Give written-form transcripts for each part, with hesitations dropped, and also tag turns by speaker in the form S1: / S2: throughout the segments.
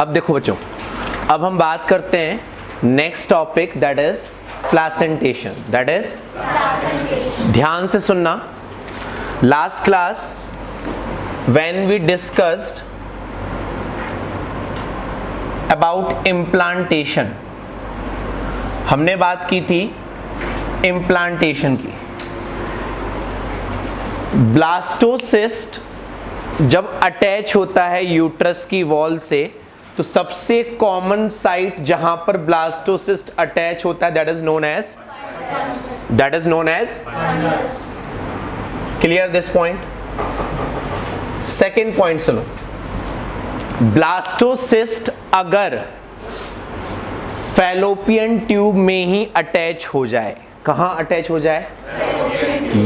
S1: अब देखो बच्चों, अब हम बात करते हैं next topic, that is placentation. That is ध्यान से सुनना। Last class when we discussed about implantation, हमने बात की थी इम्प्लांटेशन की। ब्लास्टोसिस्ट जब अटैच होता है यूट्रस की वॉल से, तो सबसे कॉमन साइट जहां पर ब्लास्टोसिस्ट अटैच होता है that is known as clear this point. Second point सुनो, ब्लास्टोसिस्ट अगर फैलोपियन ट्यूब में ही अटैच हो जाए, कहां अटैच हो जाए,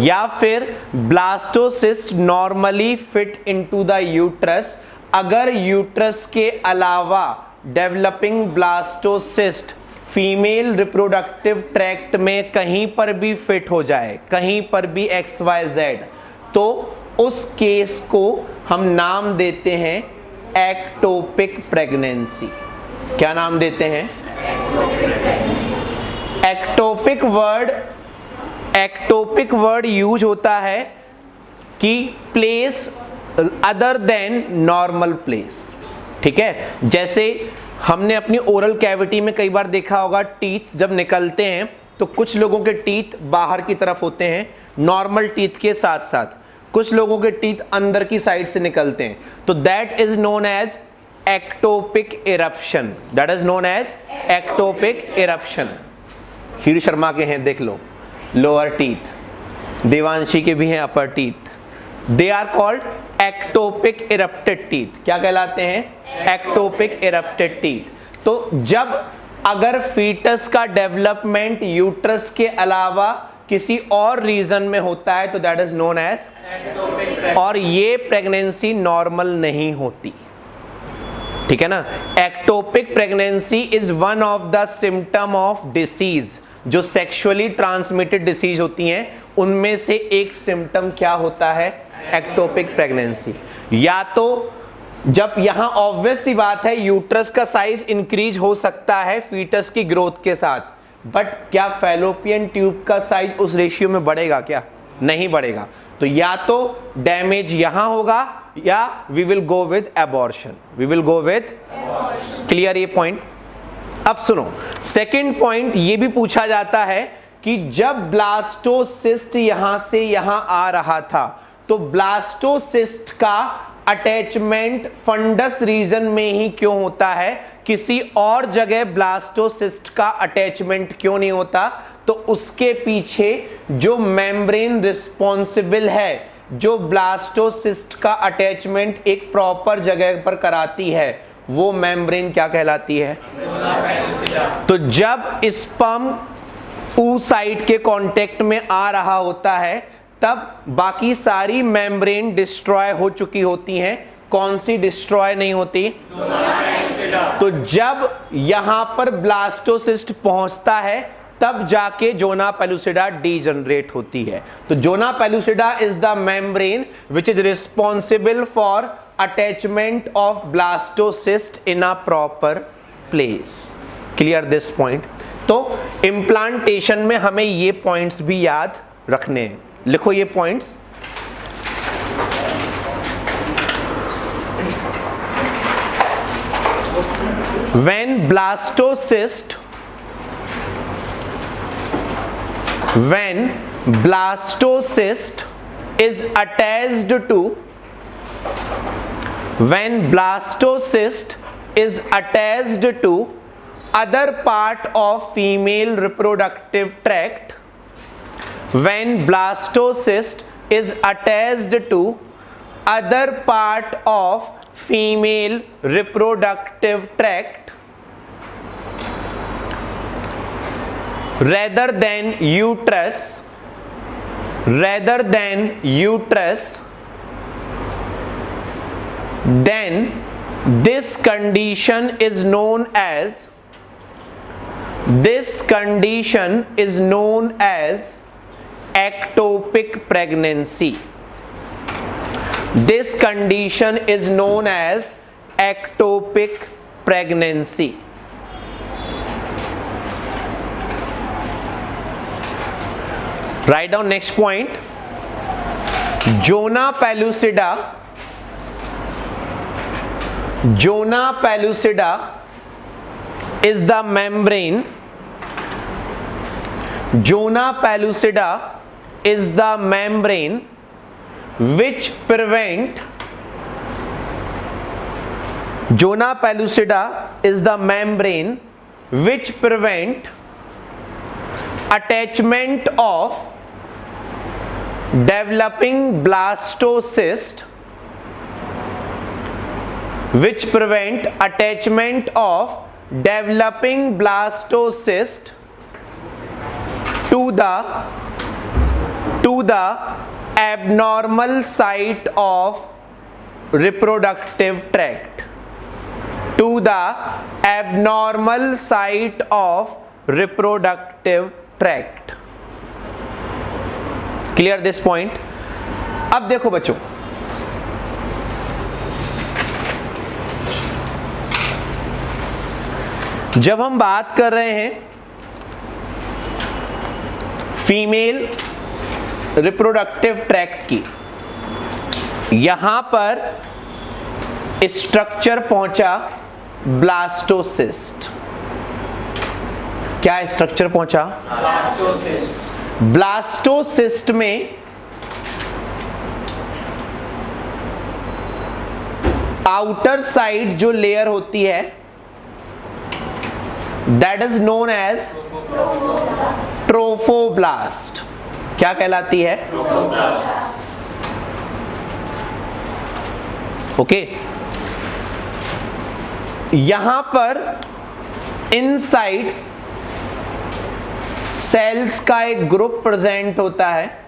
S1: या फिर blastocyst normally fit into the uterus, अगर यूट्रस के अलावा developing blastocyst female reproductive tract में कहीं पर भी फिट हो जाए, कहीं पर भी XYZ, तो उस केस को हम नाम देते हैं एक्टोपिक प्रेगनेंसी। क्या नाम देते हैं? एक्टोपिक वर्ड यूज होता है कि place other than normal place. ठीक है, जैसे हमने अपनी ओरल कैविटी में कई बार देखा होगा, टीथ जब निकलते हैं तो कुछ लोगों के टीथ बाहर की तरफ होते हैं नॉर्मल टीथ के साथ साथ, कुछ लोगों के टीथ अंदर की साइड से निकलते हैं, तो that is known as ectopic eruption. That is known as ectopic eruption. Hiru Sharma के हैं, देख लो, लोअर टीथ, देवांशी के भी हैं upper teeth, they are called ectopic erupted teeth. क्या कहलाते हैं? Ectopic erupted teeth. तो जब अगर फीटस का डेवलपमेंट यूट्रस के अलावा किसी और रीजन में होता है तो that is known as ectopic, और ये प्रेगनेंसी नॉर्मल नहीं होती। ठीक है ना। Ectopic pregnancy is one of the symptom of disease, जो सेक्सुअली ट्रांसमिटेड डिसीज होती हैं उनमें से एक सिम्टम क्या होता है? Ectopic pregnancy. या तो जब यहां ऑब्वियस सी बात है यूट्रस का साइज इंक्रीज हो सकता है फीटस की ग्रोथ के साथ, बट क्या फैलोपियन ट्यूब का साइज उस रेशियो में बढ़ेगा? क्या नहीं बढ़ेगा। तो या तो डैमेज यहां होगा या we will go with abortion, clear ये पॉइंट। अब सुनो, सेकंड पॉइंट ये भी पूछा जाता है कि जब ब्लास्टोसिस्ट यहां से यहां आ रहा था तो ब्लास्टोसिस्ट का अटैचमेंट फंडस रीजन में ही क्यों होता है, किसी और जगह ब्लास्टोसिस्ट का अटैचमेंट क्यों नहीं होता? तो उसके पीछे जो मेम्ब्रेन रिस्पॉन्सिबल है, जो ब्लास्टोसिस्ट का अटैचमेंट एक प्रॉपर जगह पर कराती है, वो मेम्ब्रेन क्या कहलाती है? तो जब स्पर्म oocyte के कांटेक्ट में आ रहा होता है तब बाकी सारी मेम्ब्रेन डिस्ट्रॉय हो चुकी होती हैं, कौन सी डिस्ट्रॉय नहीं होती? तो जब यहां पर ब्लास्टोसिस्ट पहुंचता है तब जाके जोना पेलुसिडा डीजनरेट होती है। तो zona pellucida is the membrane which is responsible for attachment of blastocyst in a proper place. Clear this point. तो इम्प्लांटेशन में हमें ये पॉइंट्स भी याद रखने हैं, लिखो ये points. when blastocyst is attached to other part of female reproductive tract, when blastocyst is attached to other part of female reproductive tract rather than uterus, then this condition is known as ectopic pregnancy. This condition is known as ectopic pregnancy. Write down next point. Zona pellucida is the membrane. Zona pellucida is the membrane which prevent attachment of developing blastocyst to the abnormal site of reproductive tract. Clear this point? अब देखो बच्चों, जब हम बात कर रहे हैं female reproductive tract की, यहां पर स्ट्रक्चर पहुंचा ब्लास्टोसिस्ट. क्या स्ट्रक्चर पहुंचा? ब्लास्टोसिस्ट में आउटर साइड जो लेयर होती है that is known as trophoblast. क्या कहलाती है? ओके. यहां पर इनसाइड सेल्स का एक ग्रुप प्रेजेंट होता है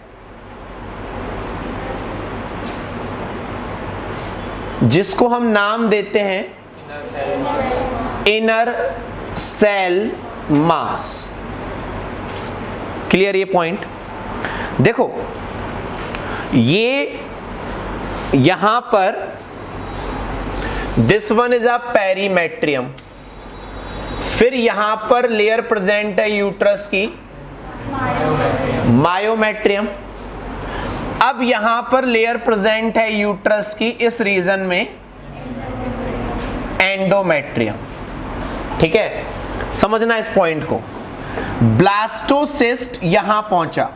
S1: जिसको हम नाम देते हैं इनर सेल मास. क्लियर ये पॉइंट? देखो, ये यहां पर this one is a perimetrium. फिर यहां पर लेयर प्रेजेंट है यूट्रस की, मायोमेट्रियम. अब यहां पर लेयर प्रेजेंट है यूट्रस की इस रीजन में, एंडोमेट्रियम. ठीक है, समझना इस पॉइंट को. ब्लास्टोसिस्ट यहां पहुंचा,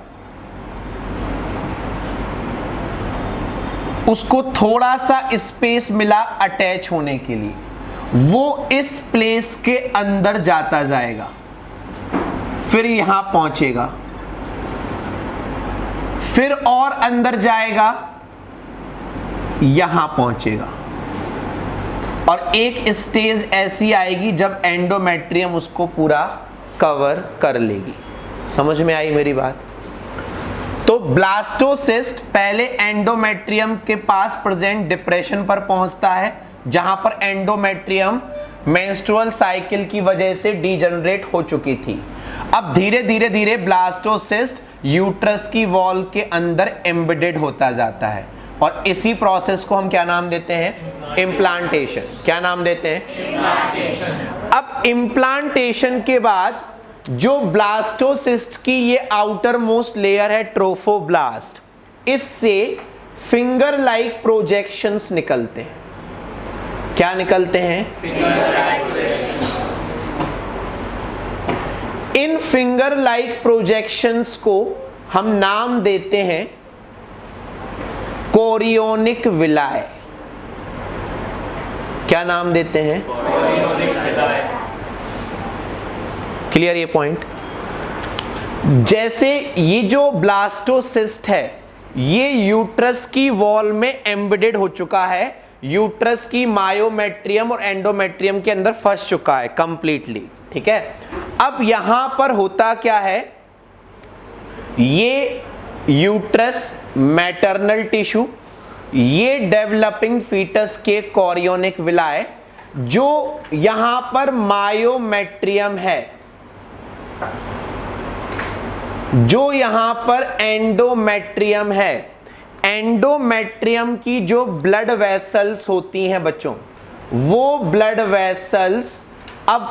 S1: उसको थोड़ा सा स्पेस मिला अटैच होने के लिए, वो इस प्लेस के अंदर जाता जाएगा, फिर यहां पहुंचेगा, फिर और अंदर जाएगा, यहां पहुंचेगा, और एक स्टेज ऐसी आएगी जब एंडोमेट्रियम उसको पूरा कवर कर लेगी. समझ में आई मेरी बात? तो ब्लास्टोसिस्ट पहले एंडोमेट्रियम के पास प्रेजेंट डिप्रेशन पर पहुंचता है, जहां पर एंडोमेट्रियम मेंस्ट्रुअल साइकिल की वजह से डीजनरेट हो चुकी थी. अब धीरे धीरे धीरे ब्लास्टोसिस्ट यूट्रस की वॉल के अंदर एम्बेडेड होता जाता है, और इसी प्रोसेस को हम क्या नाम देते हैं? इम्प्लांटेशन. क्या नाम देते हैं? इम्प्लांटेशन. अब इम्प्लांटेशन के बाद जो ब्लास्टोसिस्ट की ये आउटर मोस्ट लेयर है ट्रोफोब्लास्ट, इससे फिंगर लाइक प्रोजेक्शंस निकलते हैं. क्या निकलते हैं? Finger like projections. इन फिंगर लाइक प्रोजेक्शंस को हम नाम देते हैं कोरियोनिक विलाय. क्या नाम देते हैं? कोरियोनिक विलाय. क्लियर ये पॉइंट? जैसे ये जो ब्लास्टोसिस्ट है ये यूट्रस की वॉल में एम्बेडेड हो चुका है, यूट्रस की मायोमेट्रियम और एंडोमेट्रियम के अंदर फंस चुका है कंप्लीटली. ठीक है, अब यहां पर होता क्या है, ये यूट्रस मैटरनल टिश्यू, ये डेवलपिंग फीटस के कोरियोनिक विलाय, जो यहां पर मायोमेट्रियम है, जो यहां पर एंडोमेट्रियम है. एंडोमेट्रियम की जो ब्लड वेसल्स होती हैं बच्चों, वो ब्लड वेसल्स अब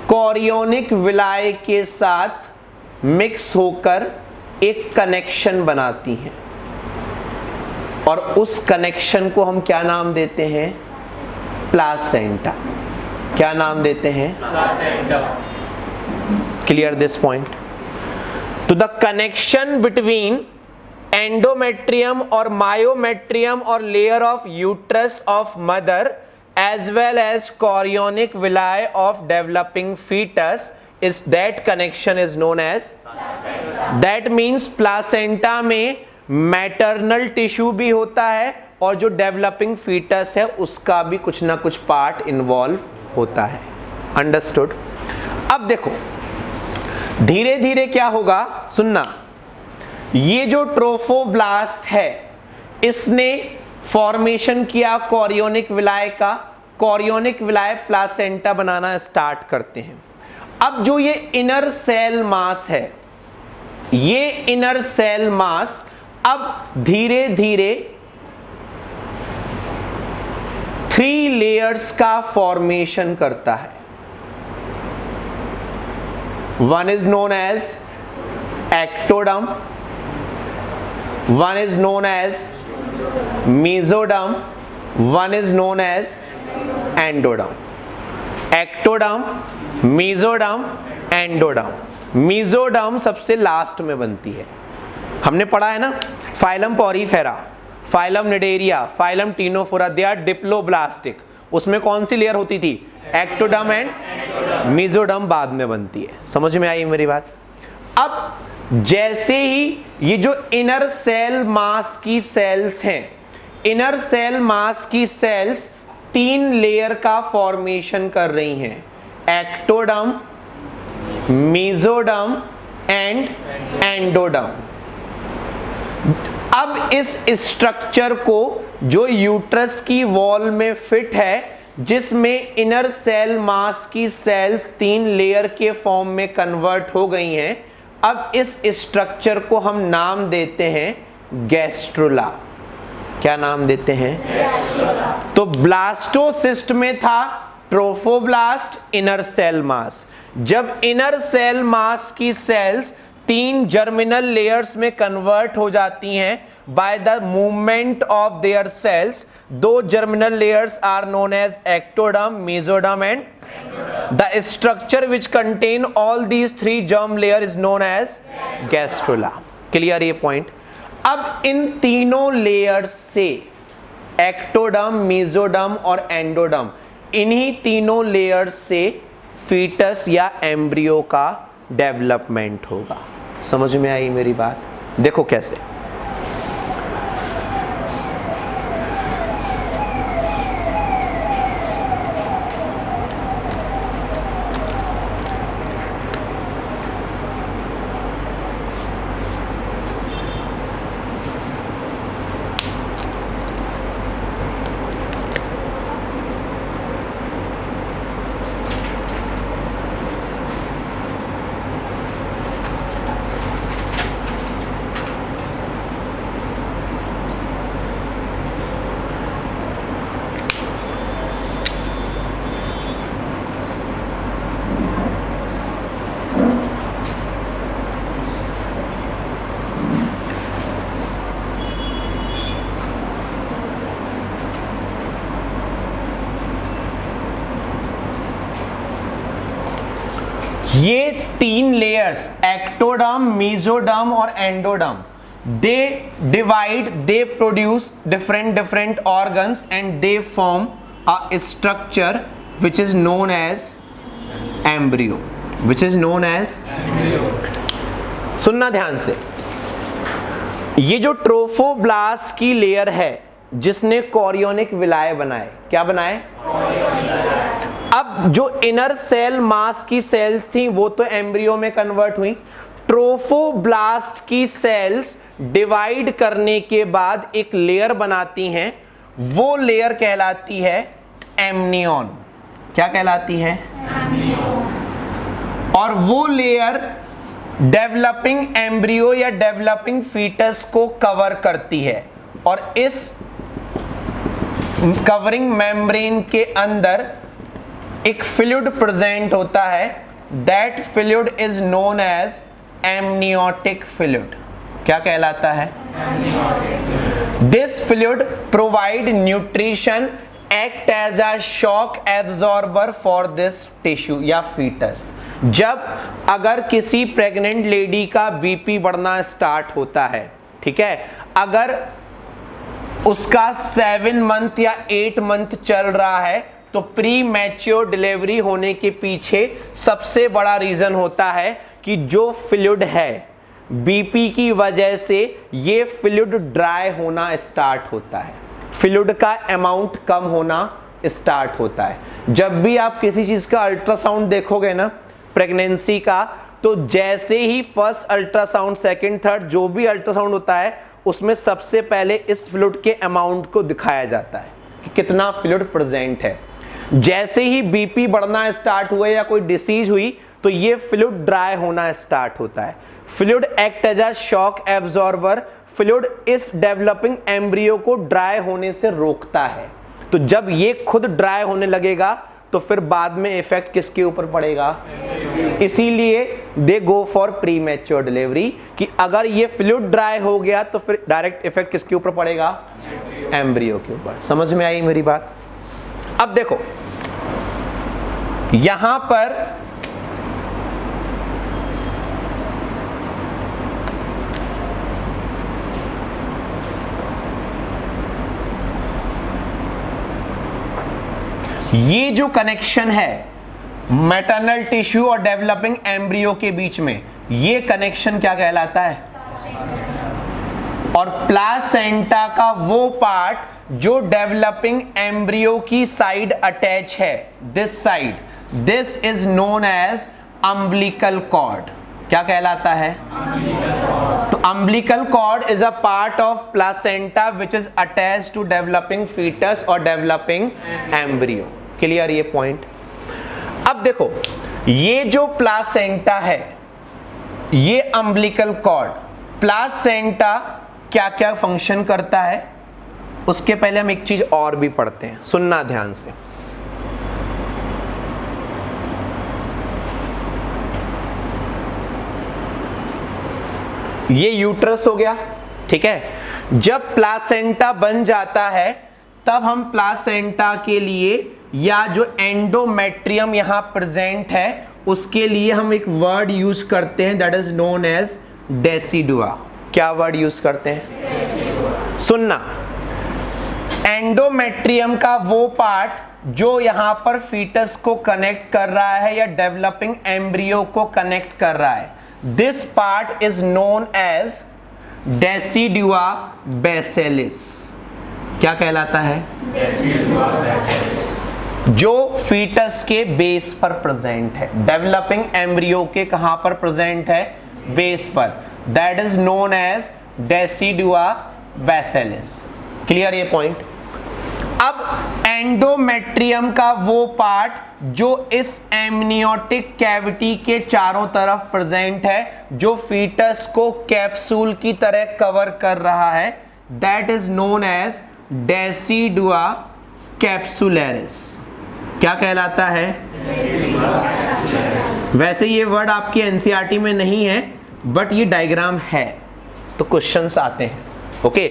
S1: कोरियोनिक विलाय के साथ मिक्स होकर एक कनेक्शन बनाती हैं और उस कनेक्शन को हम क्या नाम देते हैं? प्लासेंटा। क्या नाम देते हैं? प्लासेंटा। Clear this point? तो द कनेक्शन बिटवीन एंडोमेट्रियम और मायोमेट्रियम और layer of uterus of mother as well as chorionic villi of developing fetus is that connection is known as placenta. That means placenta में maternal tissue भी होता है और जो developing fetus है उसका भी कुछ ना कुछ पार्ट इन्वॉल्व होता है। अंडरस्टूड? अब देखो धीरे धीरे क्या होगा, सुनना। ये जो ट्रोफोब्लास्ट है इसने फॉर्मेशन किया कोरियोनिक विलाय का, कोरियोनिक विलाय प्लासेंटा बनाना स्टार्ट करते हैं। अब जो ये इनर सेल मास है, ये इनर सेल मास अब धीरे धीरे 3 लेयर्स का फॉर्मेशन करता है। One is known as ectoderm, one is known as mesoderm, one is known as endoderm. Ectoderm, mesoderm, endoderm. Mesoderm सबसे लास्ट में बनती है। हमने पढ़ा है ना, phylum porifera, phylum cnidaria, phylum ctenophora, they are diploblastic. उसमें कौन सी लेयर होती थी? एक्टोडर्म एंड मेसोडर्म बाद में बनती है। समझ में आई मेरी बात? अब जैसे ही ये जो इनर सेल मास की सेल्स हैं, इनर सेल मास की सेल्स 3 लेयर का फॉर्मेशन कर रही हैं, एक्टोडर्म, मेसोडर्म एंड एंडोडर्म। अब इस स्ट्रक्चर को जो यूट्रस की वॉल में फिट है, जिसमें इनर सेल मास की सेल्स 3 लेयर के फॉर्म में कन्वर्ट हो गई हैं, अब इस स्ट्रक्चर को हम नाम देते हैं गैस्ट्रुला। क्या नाम देते हैं? गैस्ट्रुला। तो ब्लास्टोसिस्ट में था ट्रोफोब्लास्ट, इनर सेल मास। जब इनर सेल मास की सेल्स 3 जर्मिनल लेयर्स में कन्वर्ट हो जाती हैं by the movement of their cells, 2 germinal layers are known as ectoderm, mesoderm and the structure which contain all these 3 germ layer is known as gastrula. Clear ये point? अब इन तीनों layers से ectoderm, mesoderm और endoderm, इन्हीं तीनों layers से foetus या embryo का डेवलपमेंट होगा। समझ में आई मेरी बात? देखो कैसे। ये 3 लेयर्स एक्टोडर्म, मेसोडर्म और endoderm, they divide, they produce different organs and they form a structure which is known as embryo, which is known as सुनना ध्यान से। ये जो ट्रोफोब्लास्ट की लेयर है जिसने कोरियोनिक विलाय बनाए, क्या बनाए? अब जो इनर सेल मास की सेल्स थी वो तो एम्ब्रियो में कन्वर्ट हुई। ट्रोफोब्लास्ट की सेल्स डिवाइड करने के बाद एक लेयर बनाती हैं, वो लेयर कहलाती है एमनियन। क्या कहलाती है? और वो लेयर डेवलपिंग एम्ब्रियो या डेवलपिंग फीटस को कवर करती है और इस कवरिंग मेम्ब्रेन के अंदर एक फ्लूइड प्रेजेंट होता है, that fluid is known as amniotic fluid. क्या कहलाता है? This fluid provide nutrition, act as a shock absorber for this tissue या फीटस। जब अगर किसी प्रेग्नेंट लेडी का बीपी बढ़ना स्टार्ट होता है, ठीक है, अगर उसका 7 मंथ या 8 मंथ चल रहा है, तो प्री मैच्योर डिलीवरी होने के पीछे सबसे बड़ा रीजन होता है कि जो फ्लूइड है बीपी की वजह से ये फ्लूइड ड्राई होना स्टार्ट होता है, फ्लूइड का अमाउंट कम होना स्टार्ट होता है। जब भी आप किसी चीज का अल्ट्रासाउंड देखोगे ना प्रेगनेंसी का, तो जैसे ही फर्स्ट अल्ट्रासाउंड, सेकंड, थर्ड जो भी अल्ट्रासाउंड होता है उसमें सबसे पहले इस फ्लूइड के अमाउंट को दिखाया जाता है कि कितना फ्लूइड प्रेजेंट है। जैसे ही बीपी बढ़ना स्टार्ट हुआ या कोई डिसीज हुई तो ये फ्लूइड ड्राई होना स्टार्ट होता है। Fluid act as a shock absorber, fluid इस डेवलपिंग एम्ब्रियो को ड्राई होने से रोकता है। तो जब ये खुद ड्राई होने लगेगा तो फिर बाद में इफेक्ट किसके ऊपर पड़ेगा? इसीलिए they go for premature delivery कि अगर ये फ्लूइड ड्राई हो गया तो फिर डायरेक्ट इफेक्ट किसके ऊपर पड़ेगा? एम्ब्रियो के ऊपर। समझ में आई मेरी बात? अब देखो यहां पर ये जो कनेक्शन है मैटरनल टिश्यू और डेवलपिंग एम्ब्रियो के बीच में, ये कनेक्शन क्या कहलाता है? और प्लासेंटा का वो पार्ट जो डेवलपिंग एम्ब्रियो की साइड अटैच है, this side, this is known as umbilical cord. क्या कहलाता है? तो umbilical cord is a part of placenta which is attached to developing foetus और डेवलपिंग एम्ब्रियो। क्लियर ये पॉइंट? अब देखो ये जो प्लासेंटा है, ये अम्बिलिकल कॉर्ड, प्लासेंटा क्या क्या फंक्शन करता है उसके पहले हम एक चीज और भी पढ़ते हैं, सुनना ध्यान से। ये यूट्रस हो गया, ठीक है। जब प्लासेंटा बन जाता है तब हम प्लासेंटा के लिए या जो एंडोमेट्रियम यहां प्रेजेंट है उसके लिए हम एक वर्ड यूज करते हैं, that is known as decidua. क्या वर्ड यूज करते हैं? सुनना, एंडोमेट्रियम का वो पार्ट जो यहां पर फीटस को कनेक्ट कर रहा है या डेवलपिंग एम्ब्रियो को कनेक्ट कर रहा है, this part is known as decidua basalis. क्या कहलाता है? जो फीटस के बेस पर प्रेजेंट है, डेवलपिंग एम्ब्रियो के कहां पर प्रेजेंट है? बेस पर, that is known as decidua basalis. Clear ये पॉइंट? अब एंडोमेट्रियम का वो पार्ट जो इस एमनियोटिक कैविटी के चारों तरफ प्रेजेंट है, जो फीटस को कैप्सूल की तरह कवर कर रहा है, that is known as decidua capsularis. क्या कहलाता है? वैसे ये वर्ड आपकी एनसीईआरटी में नहीं है बट ये डायग्राम है तो क्वेश्चंस आते हैं। ओके,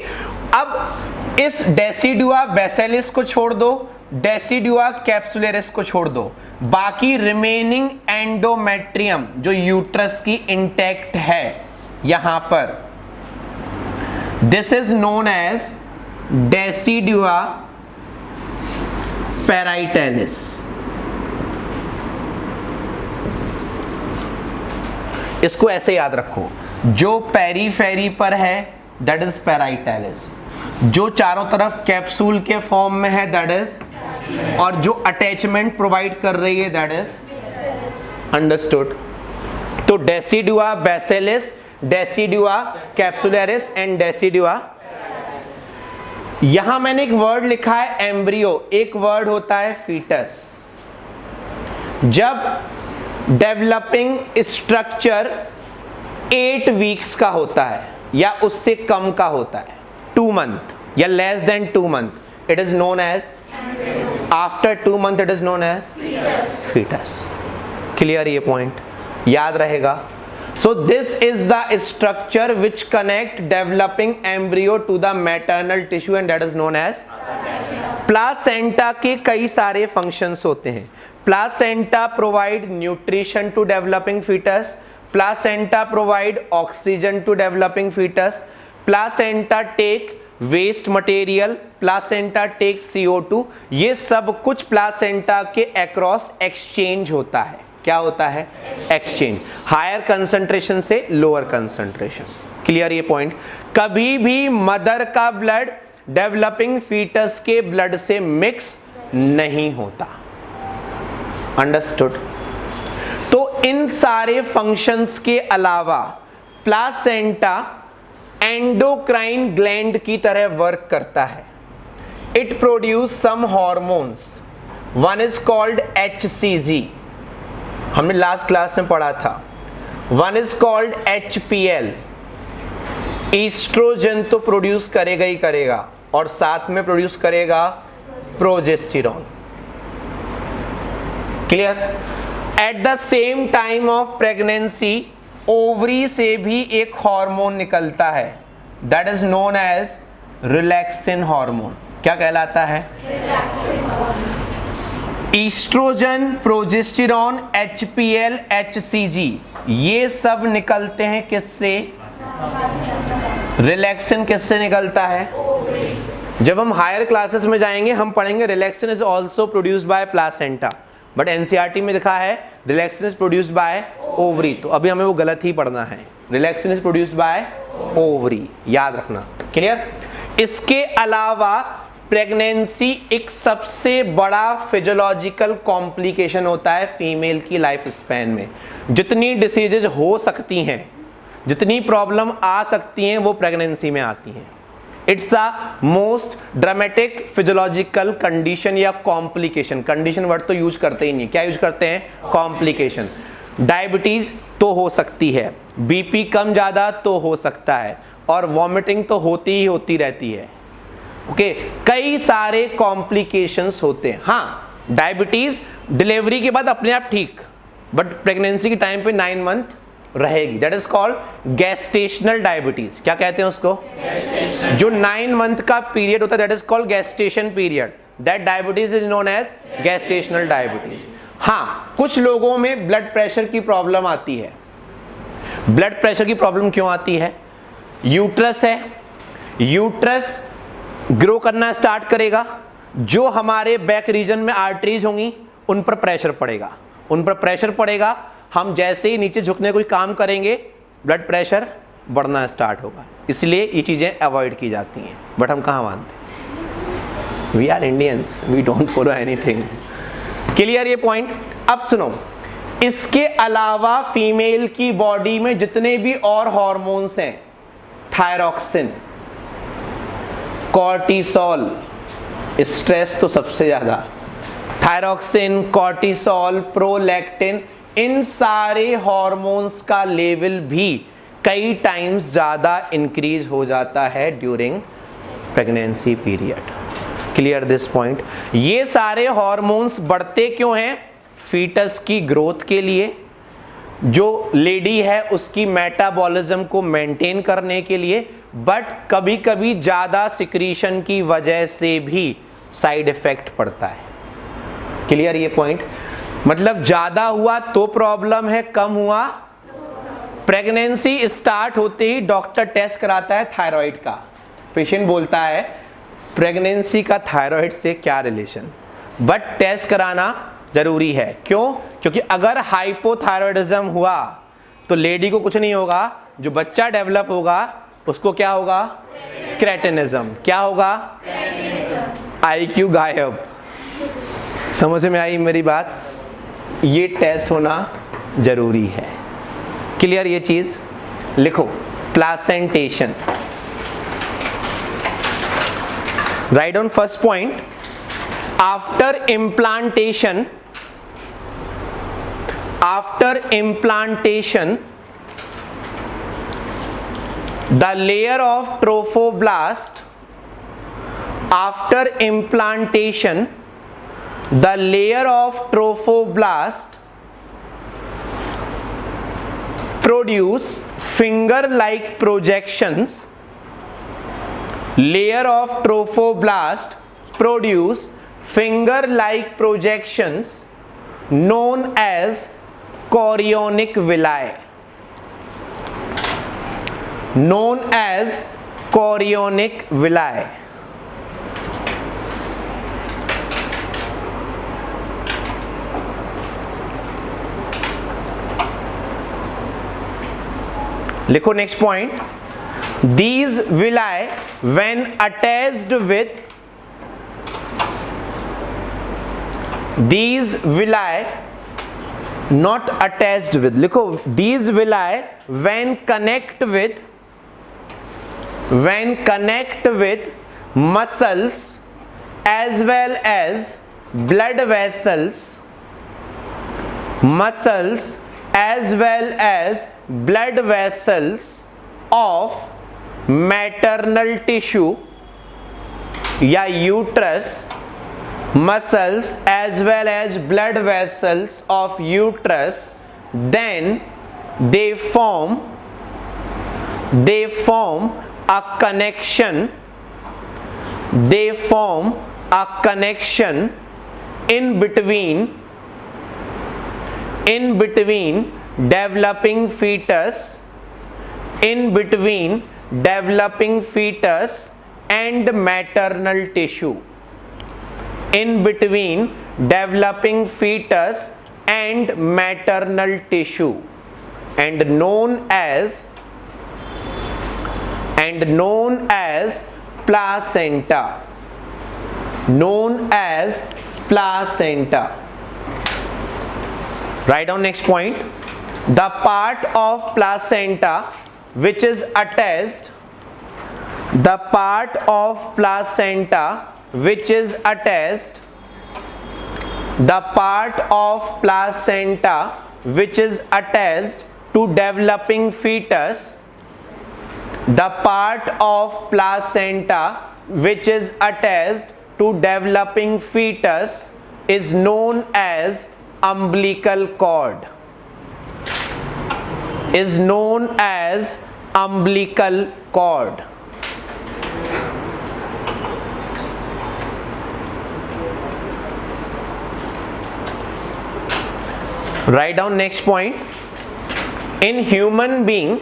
S1: अब इस डेसिडुआ बेसिलिस को छोड़ दो, डेसिडुआ कैप्सुलरिस को छोड़ दो, बाकी रिमेनिंग एंडोमेट्रियम जो यूट्रस की इंटैक्ट है यहां पर, this is known as decidua parietalis. इसको ऐसे याद रखो, जो पेरीफेरी पर है दैट इज पैराइटैलिस, जो चारों तरफ कैप्सूल के फॉर्म में है दैट इज, और जो अटैचमेंट प्रोवाइड कर रही है दैट इज। अंडरस्टूड? तो decidua basalis, decidua capsularis and decidua. यहां मैंने एक वर्ड लिखा है एम्ब्रियो, एक वर्ड होता है फीटस। जब डेवलपिंग स्ट्रक्चर 8 वीक्स का होता है या उससे कम का होता है, 2 मंथ या less than 2 month, it is known as, after 2 months it is known as fetus. Clear ये point? याद रहेगा. So this is the structure which connect developing embryo to the maternal tissue and that is known as placenta. के कई सारे functions होते हैं. Placenta provide nutrition to developing fetus. Placenta provide oxygen to developing fetus. Placenta take waste material. Placenta take CO2. ये सब कुछ placenta के across exchange होता है. क्या होता है? एक्सचेंज. हायर कंसंट्रेशन से लोअर कंसंट्रेशन. क्लियर ये पॉइंट? कभी भी मदर का ब्लड डेवलपिंग फीटस के ब्लड से मिक्स नहीं होता. अंडरस्टूड? तो इन सारे फंक्शंस के अलावा प्लासेंटा एंडोक्राइन ग्लैंड की तरह वर्क करता है. It produce some hormones. One is called HCG, हमने लास्ट क्लास में पढ़ा था. One is called HPL. Oestrogen तो प्रोड्यूस करेगा ही करेगा और साथ में प्रोड्यूस करेगा progesterone. Clear? At the same time of pregnancy ovary से भी एक हार्मोन निकलता है. That is known as relaxin hormone. क्या कहलाता है? ईस्ट्रोजन, प्रोजेस्टेरॉन, HPL, HCG ये सब निकलते हैं किससे? रिलैक्सिन किससे निकलता है? जब हम हायर क्लासेस में जाएंगे हम पढ़ेंगे relaxin is also produced by placenta, but NCERT में लिखा है relaxin is produced by ovary. तो अभी हमें वो गलत ही पढ़ना है. Relaxin is produced by ovary, याद रखना. क्लियर? इसके अलावा प्रेगनेंसी एक सबसे बड़ा फिजियोलॉजिकल कॉम्प्लिकेशन होता है फीमेल की लाइफ स्पैन में. जितनी डिसीजेज हो सकती हैं, जितनी प्रॉब्लम आ सकती हैं वो प्रेगनेंसी में आती हैं. It's a most dramatic physiological condition या कॉम्प्लिकेशन. कंडीशन वर्ड तो यूज करते ही नहीं. क्या यूज करते हैं? कॉम्प्लिकेशन. डायबिटीज तो हो सकती है, BP कम ज़्यादा तो हो सकता है और वॉमिटिंग तो होती ही होती रहती है. ओके, कई सारे कॉम्प्लिकेशंस होते हैं. हाँ, डायबिटीज डिलीवरी के बाद अपने आप ठीक, बट प्रेगनेंसी के टाइम पे 9 मंथ रहेगी. That is called gestational diabetes. क्या कहते हैं उसको? जो 9 मंथ का पीरियड होता है that is called gestation period. That diabetes is known as gestational diabetes. हाँ, कुछ लोगों में ब्लड प्रेशर की प्रॉब्लम आती है. ब्लड प्रेशर की प्रॉब्लम क्यों आती है? यूट्रस है, यूट्रस ग्रो करना स्टार्ट करेगा. जो हमारे बैक रीजन में आर्टरीज होंगी उन पर प्रेशर पड़ेगा. उन पर प्रेशर पड़ेगा, हम जैसे ही नीचे झुकने कोई काम करेंगे ब्लड प्रेशर बढ़ना स्टार्ट होगा. इसलिए ये चीज़ें अवॉइड की जाती हैं, बट हम कहाँ मानते? We are Indians, we don't follow anything. Clear ये पॉइंट? अब सुनो, इसके अलावा फीमेल की बॉडी में जितने भी और हॉर्मोन्स हैं, थायरॉक्सिन, कॉर्टिसोल, स्ट्रेस तो सबसे ज्यादा, थायरॉक्सिन, कॉर्टिसोल, प्रोलैक्टिन, इन सारे हॉर्मोन्स का लेवल भी कई टाइम्स ज्यादा इंक्रीज हो जाता है during pregnancy period. Clear this point? ये सारे हॉर्मोन्स बढ़ते क्यों हैं? फीटस की ग्रोथ के लिए, जो लेडी है उसकी मेटाबॉलिज्म को मेंटेन करने के लिए, बट कभी कभी ज्यादा सिक्रीशन की वजह से भी साइड इफेक्ट पड़ता है. क्लियर ये पॉइंट? मतलब ज्यादा हुआ तो प्रॉब्लम है, कम हुआ. प्रेगनेंसी स्टार्ट होते ही डॉक्टर टेस्ट कराता है थायराइड का. पेशेंट बोलता है प्रेगनेंसी का थायराइड से क्या रिलेशन, बट टेस्ट कराना जरूरी है. क्यों? क्योंकि अगर हाइपोथायरॉयडिज्म हुआ तो लेडी को कुछ नहीं होगा, जो बच्चा डेवलप होगा उसको क्या होगा? क्रेटिनिज्म. क्या होगा? IQ गायब. समझ में आई मेरी बात? ये टेस्ट होना जरूरी है. क्लियर ये चीज? लिखो, placentation. Write down first point. After implantation, the layer of trophoblast after implantation, the layer of trophoblast produce finger-like projections. Layer of trophoblast produce finger-like projections known as chorionic villi. Known as chorionic villi. लिखो next point. These villi when attached with these villi not attached with लिखो these villi when connect with muscles as well as blood vessels, muscles as well as blood vessels of maternal tissue या uterus, muscles as well as blood vessels of uterus, then they form a connection in between developing fetus and maternal tissue, in between developing fetus and maternal tissue, and known as placenta. Write down next point. The part of placenta which is attached to developing fetus, the part of placenta which is attached to developing fetus is known as umbilical cord. Write down next point. In human being,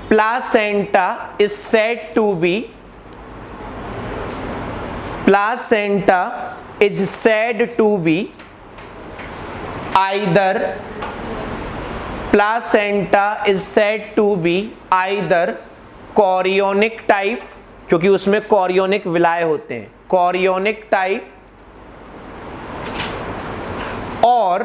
S1: placenta is said to be either chorionic type, क्योंकि उसमें chorionic villi होते हैं, chorionic type, और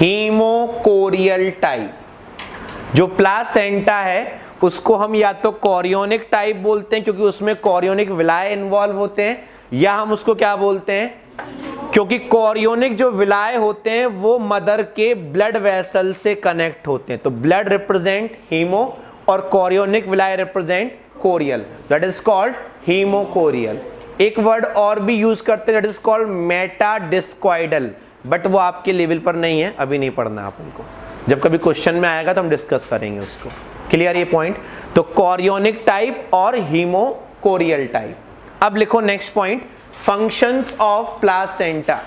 S1: hemochorial type. जो placenta है उसको हम या तो कोरियोनिक टाइप बोलते हैं क्योंकि उसमें कोरियोनिक विलाय इन्वॉल्व होते हैं, या हम उसको क्या बोलते हैं, क्योंकि कोरियोनिक जो विलाय होते हैं वो मदर के ब्लड वेसल से कनेक्ट होते हैं. तो ब्लड रिप्रेजेंट हीमो और chorionic विलाय represent chorial, that is called haemochorial. एक वर्ड और भी यूज करते हैं दैट इज कॉल्ड मेटाडिस्क्वाइडल, बट वो आपके लेवल पर नहीं है, अभी नहीं पढ़ना आप उनको, जब कभी क्वेश्चन में आएगा तो हम डिस्कस करेंगे उसको. क्लियर ये पॉइंट. तो कोरियोनिक टाइप और हीमोकोरियल टाइप. अब लिखो next point, functions of placenta.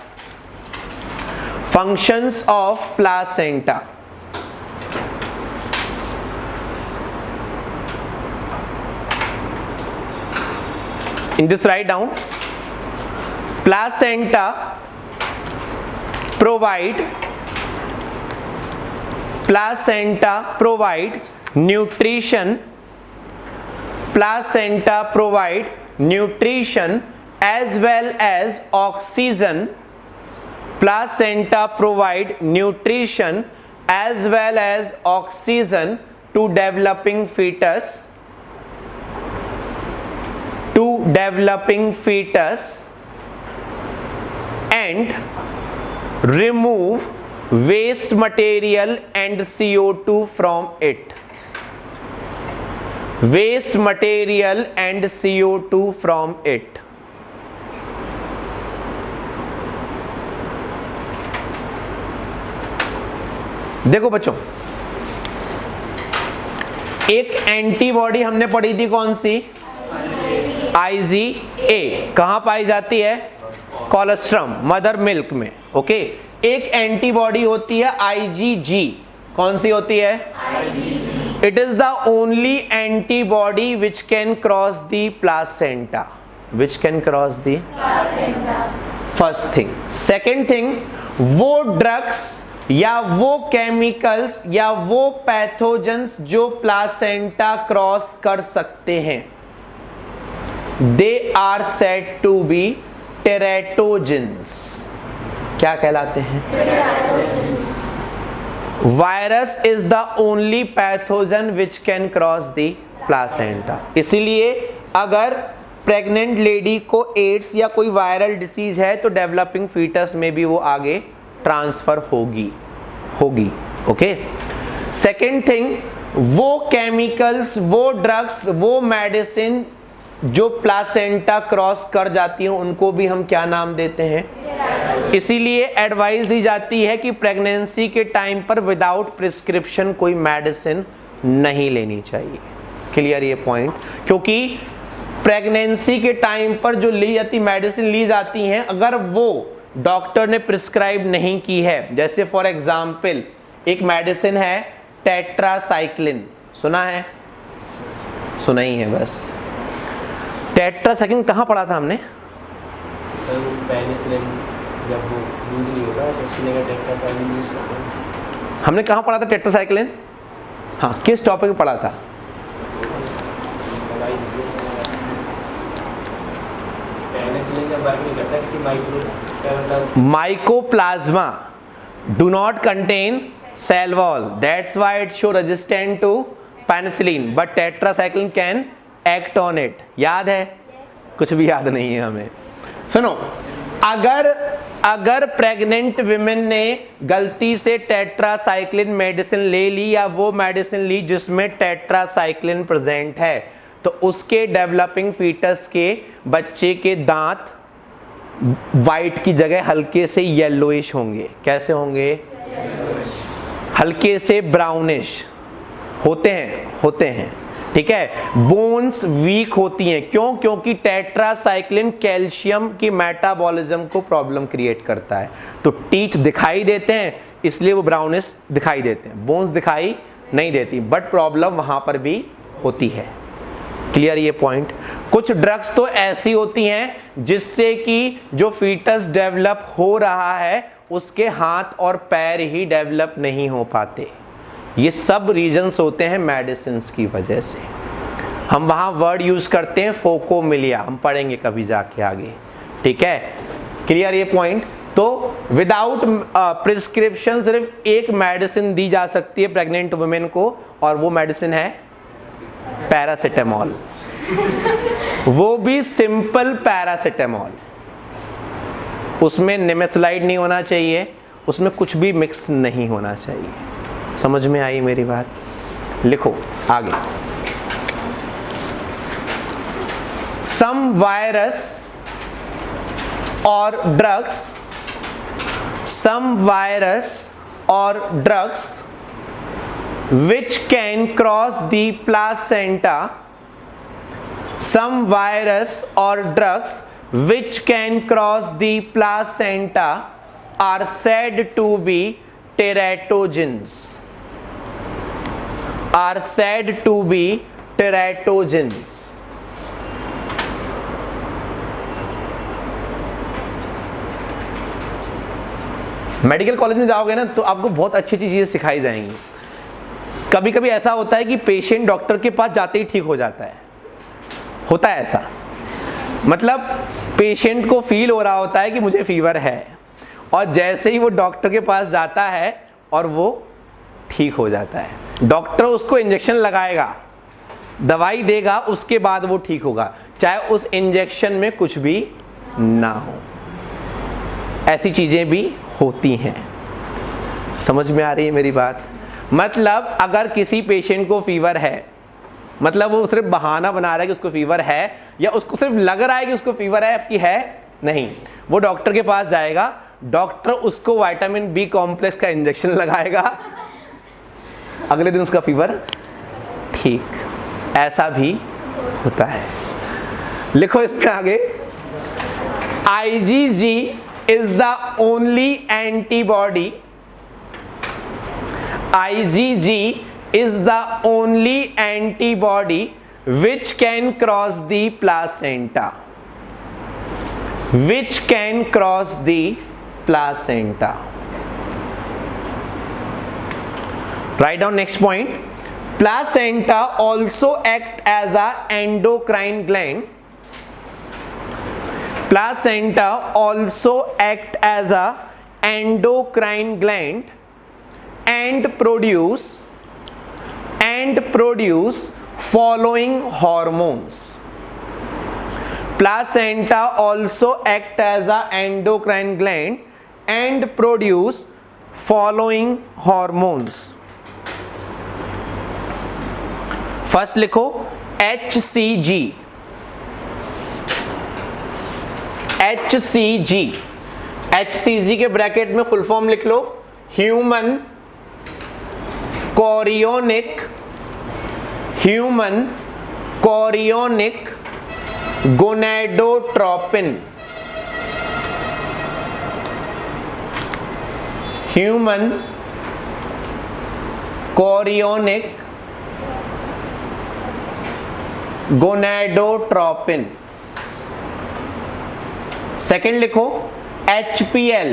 S1: In this write down, placenta provide nutrition as well as oxygen. Placenta provide nutrition as well as oxygen to developing fetus and remove waste material and CO2 from it. Waste material and CO2 from it. देखो बच्चों, एक antibody हमने पढ़ी थी, कौन सी? IgA। कहां पाई जाती है? कोलोस्ट्रम, मदर मिल्क में। ओके, एक एंटीबॉडी होती है IgG। कौन सी होती है? IgG। It is the only antibody which can cross the placenta. Which can cross the placenta. First thing. Second thing, वो ड्रग्स या वो केमिकल्स या वो पैथोजेंस जो प्लासेंटा क्रॉस कर सकते हैं, they are said to be teratogens. क्या कहलाते हैं? Virus is the only pathogen which can cross the placenta. इसीलिए अगर प्रेग्नेंट लेडी को एड्स या कोई वायरल डिसीज है तो डेवलपिंग फीटस में भी वो आगे ट्रांसफर होगी। ओके। सेकेंड थिंग, वो केमिकल्स, वो ड्रग्स, वो मेडिसिन जो प्लासेंटा क्रॉस कर जाती हैं उनको भी हम क्या नाम देते हैं? इसीलिए एडवाइस दी जाती है कि प्रेगनेंसी के टाइम पर विदाउट प्रिस्क्रिप्शन कोई मेडिसिन नहीं लेनी चाहिए। क्लियर ये पॉइंट? क्योंकि प्रेगनेंसी के टाइम पर जो ली जाती मेडिसिन ली जाती हैं, अगर वो डॉक्टर ने प्रिस्क्राइब नहीं की है, जैसे फॉर एग्जाम्पल एक मेडिसिन है टेट्रासाइक्लिन, सुना है? सुना ही है बस। टेट्रासाइक्लिन कहाँ पढ़ा था हमने? जब वो यूज नहीं होता तो उसने का टेट्रासाइक्लिन यूज करते हैं। हमने कहाँ पढ़ा था टेट्रासाइक्लिन? हाँ, किस टॉपिक में पढ़ा था? Mycoplasma do not contain cell wall, that's why it show resistant to penicillin, but tetracycline can act on it. याद है? कुछ भी याद नहीं है हमें। सुनो, अगर प्रेग्नेंट विमेन ने गलती से टेट्रासाइक्लिन मेडिसिन ले ली या वो मेडिसिन ली जिसमें टेट्रासाइक्लिन प्रेजेंट है, तो उसके डेवलपिंग फीटस के बच्चे के दांत वाइट की जगह हल्के से येलोइश होंगे। कैसे होंगे? हल्के से ब्राउनिश होते हैं। ठीक है। बोन्स वीक होती हैं। क्यों? क्योंकि टेट्रासाइक्लिन कैल्शियम की मेटाबॉलिज्म को प्रॉब्लम क्रिएट करता है। तो टीथ दिखाई देते हैं, इसलिए वो ब्राउनिश दिखाई देते हैं, बोन्स दिखाई नहीं देती, बट प्रॉब्लम वहां पर भी होती है। क्लियर ये पॉइंट? कुछ ड्रग्स तो ऐसी होती हैं जिससे कि जो फीटस डेवलप हो रहा है उसके हाथ और पैर ही डेवलप नहीं हो पाते। ये सब रीजंस होते हैं मेडिसिन्स की वजह से। हम वहाँ वर्ड यूज करते हैं फोकोमिलिया, हम पढ़ेंगे कभी जाके आगे। ठीक है, क्लियर ये पॉइंट? तो विदाउट प्रिस्क्रिप्शन सिर्फ एक मेडिसिन दी जा सकती है प्रेग्नेंट वुमेन को, और वो मेडिसिन है पैरासिटामोल। वो भी सिंपल पैरासिटामोल, उसमें निमेसलाइड नहीं होना चाहिए, उसमें कुछ भी मिक्स नहीं होना चाहिए। समझ में आई मेरी बात? लिखो आगे। सम वायरस और ड्रग्स, सम वायरस और drugs which can cross the placenta, some virus or drugs which can cross the placenta are said to be teratogens, are said to be teratogens। Medical college में जाओगे ना तो आपको बहुत अच्छी अच्छी चीजें सिखाई जाएंगी। कभी कभी ऐसा होता है कि पेशेंट डॉक्टर के पास जाते ही ठीक हो जाता है, होता है ऐसा। मतलब पेशेंट को फील हो रहा होता है कि मुझे फीवर है, और जैसे ही वो डॉक्टर के पास जाता है और वो ठीक हो जाता है। डॉक्टर उसको इंजेक्शन लगाएगा, दवाई देगा, उसके बाद वो ठीक होगा, चाहे उस इंजेक्शन में कुछ भी ना हो। ऐसी चीज़ें भी होती हैं। समझ में आ रही है मेरी बात? मतलब अगर किसी पेशेंट को फीवर है, मतलब वो सिर्फ बहाना बना रहा है कि उसको फीवर है, या उसको सिर्फ लग रहा है कि उसको फीवर है, आपकी है नहीं, वो डॉक्टर के पास जाएगा, डॉक्टर उसको विटामिन बी कॉम्प्लेक्स का इंजेक्शन लगाएगा, अगले दिन उसका फीवर ठीक। ऐसा भी होता है। लिखो इसके आगे, IgG is the only antibody, IgG is the only antibody which can cross the placenta, which can cross the placenta. Write down next point. Placenta also act as a endocrine gland. Placenta also act as a endocrine gland and produce following hormones. Placenta also act as a endocrine gland and produce following hormones. First लिखो HCG, HCG, HCG के bracket में full form लिख लो, human chorionic gonadotropin, human chorionic gonadotropin. Second लिखो HPL,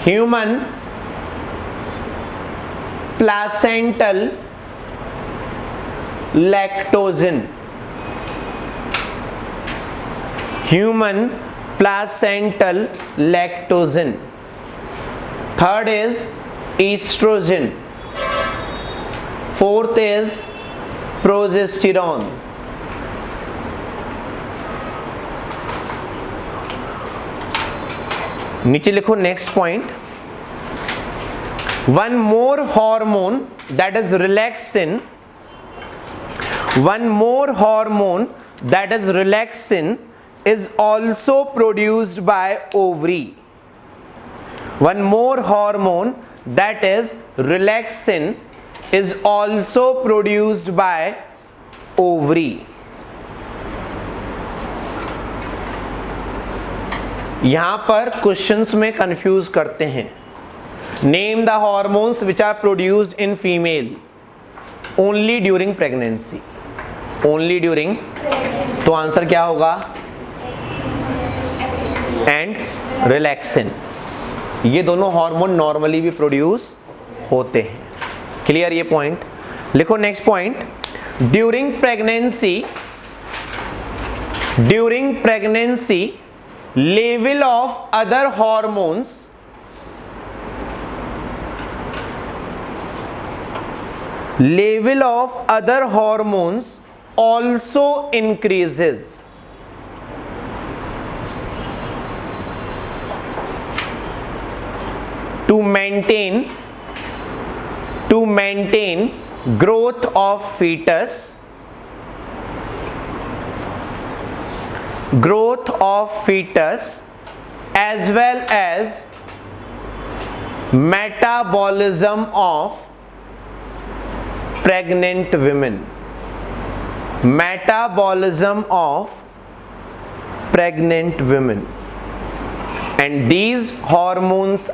S1: human placental lactogen, human placental lactogen. Third is oestrogen, fourth is progesterone. नीचे लिखो next point, one more hormone that is relaxin, one more hormone that is relaxin is also produced by ovary. One more hormone that is relaxin is also produced by ovary. यहां पर questions में confuse करते हैं। Name the hormones which are produced in female only during pregnancy, only during, तो answer क्या होगा? And relaxin. ये दोनों हार्मोन नॉर्मली भी प्रोड्यूस होते हैं। क्लियर ये पॉइंट? लिखो next point, during pregnancy level of other hormones also increases. To maintain growth of fetus, as well as metabolism of pregnant women, and these hormones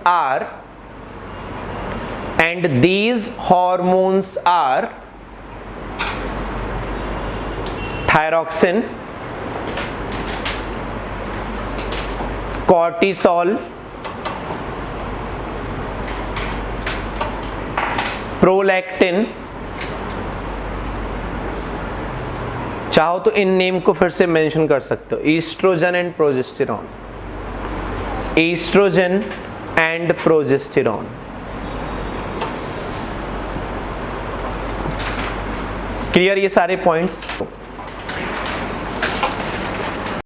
S1: are thyroxine, cortisol, prolactin। चाहो तो in name को फिर से mention कर सकते हो, oestrogen and progesterone, oestrogen and progesterone. Clear ये सारे पॉइंट्स?